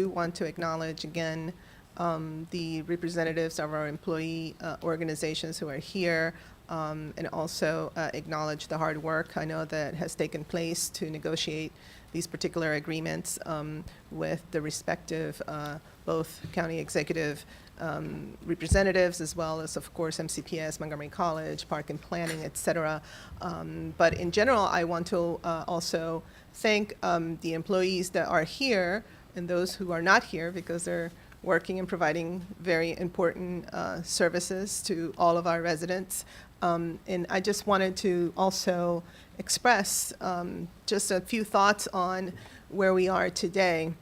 do want to acknowledge again the representatives of our employee organizations who are here, and also acknowledge the hard work I know that has taken place to negotiate these particular agreements with the respective both county executive representatives, as well as, of course, MCPS, Montgomery College, Park and Planning, et cetera. But in general, I want to also thank the employees that are here and those who are not here, because they're working and providing very important services to all of our residents. And I just wanted to also express just a few thoughts on where we are today.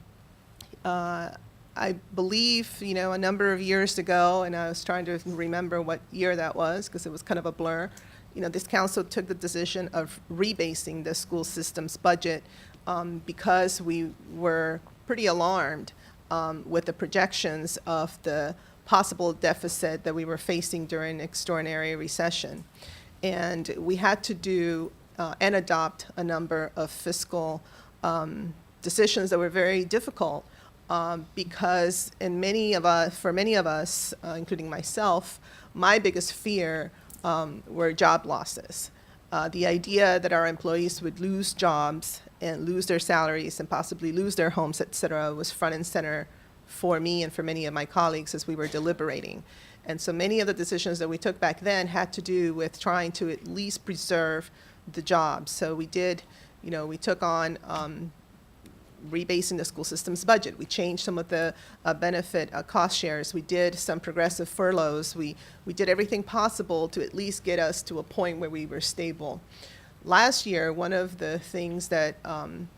I believe, a number of years ago, and I was trying to remember what year that was because it was kind of a blur, this council took the decision of rebasing the school system's budget because we were pretty alarmed with the projections of the possible deficit that we were facing during extraordinary recession. And we had to do and adopt a number of fiscal decisions that were very difficult because for many of us, including myself, my biggest fear were job losses. The idea that our employees would lose jobs and lose their salaries and possibly lose their homes, et cetera, was front and center for me and for many of my colleagues as we were deliberating. And so many of the decisions that we took back then had to do with trying to at least preserve the jobs. So we did, we took on rebasing the school system's budget. We changed some of the benefit cost shares. We did some progressive furloughs. We did everything possible to at least get us to a point where we were stable. Last year, one of the things that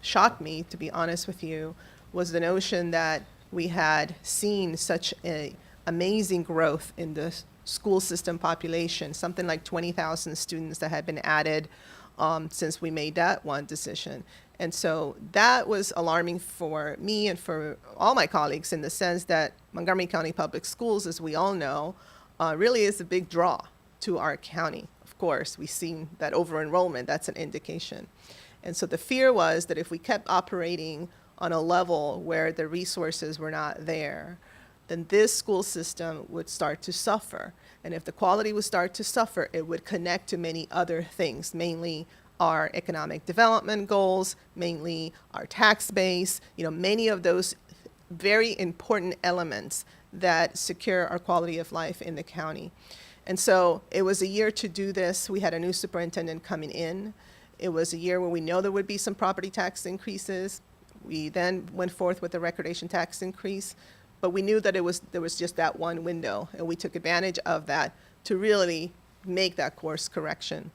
shocked me, to be honest with you, was the notion that we had seen such an amazing growth in the school system population, something like 20,000 students that had been added since we made that one decision. And so that was alarming for me and for all my colleagues in the sense that Montgomery County Public Schools, as we all know, really is a big draw to our county. Of course, we've seen that over-enrollment, that's an indication. And so the fear was that if we kept operating on a level where the resources were not there, then this school system would start to suffer. And if the quality would start to suffer, it would connect to many other things, mainly our economic development goals, mainly our tax base, many of those very important elements that secure our quality of life in the county. And so it was a year to do this. We had a new superintendent coming in. It was a year where we know there would be some property tax increases. We then went forth with the recordation tax increase, but we knew that there was just that one window, and we took advantage of that to really make that course correction.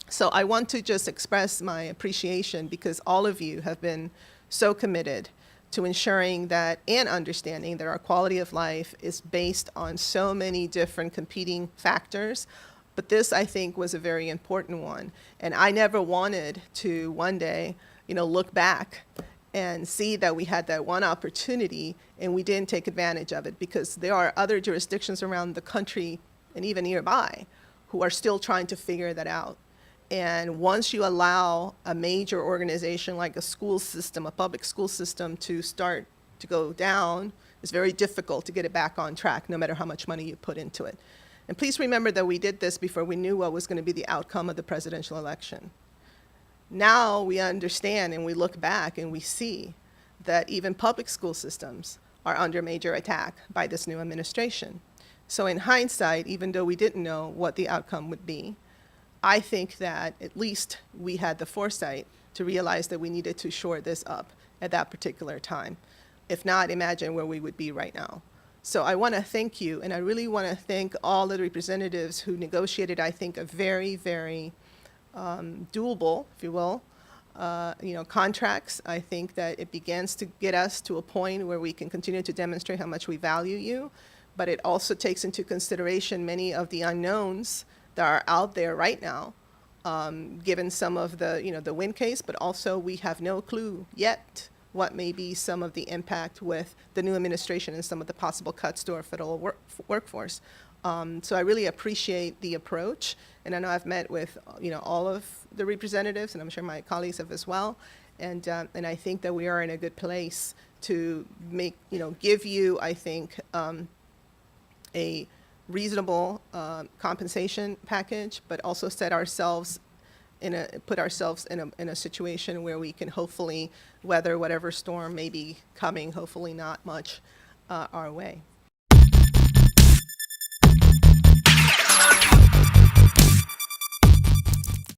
So I want to just express my appreciation because all of you have been so committed to ensuring that and understanding that our quality of life is based on so many different competing factors. But this, I think, was a very important one. And I never wanted to one day, look back and see that we had that one opportunity and we didn't take advantage of it, because there are other jurisdictions around the country and even nearby who are still trying to figure that out. And once you allow a major organization like a school system, a public school system, to start to go down, it's very difficult to get it back on track, no matter how much money you put into it. And please remember that we did this before we knew what was going to be the outcome of the presidential election. Now we understand and we look back and we see that even public school systems are under major attack by this new administration. So in hindsight, even though we didn't know what the outcome would be, I think that at least we had the foresight to realize that we needed to shore this up at that particular time. If not, imagine where we would be right now. So I want to thank you, and I really want to thank all the representatives who negotiated, I think, a very, very doable, if you will, contracts. I think that it begins to get us to a point where we can continue to demonstrate how much we value you, but it also takes into consideration many of the unknowns that are out there right now, given some of the, the Wynn case, but also we have no clue yet what may be some of the impact with the new administration and some of the possible cuts to our federal workforce. So I really appreciate the approach, and I know I've met with all of the representatives, and I'm sure my colleagues have as well, and I think that we are in a good place to make, give you, I think, a reasonable compensation package, but also put ourselves in a situation where we can hopefully weather whatever storm may be coming, hopefully not much, our way.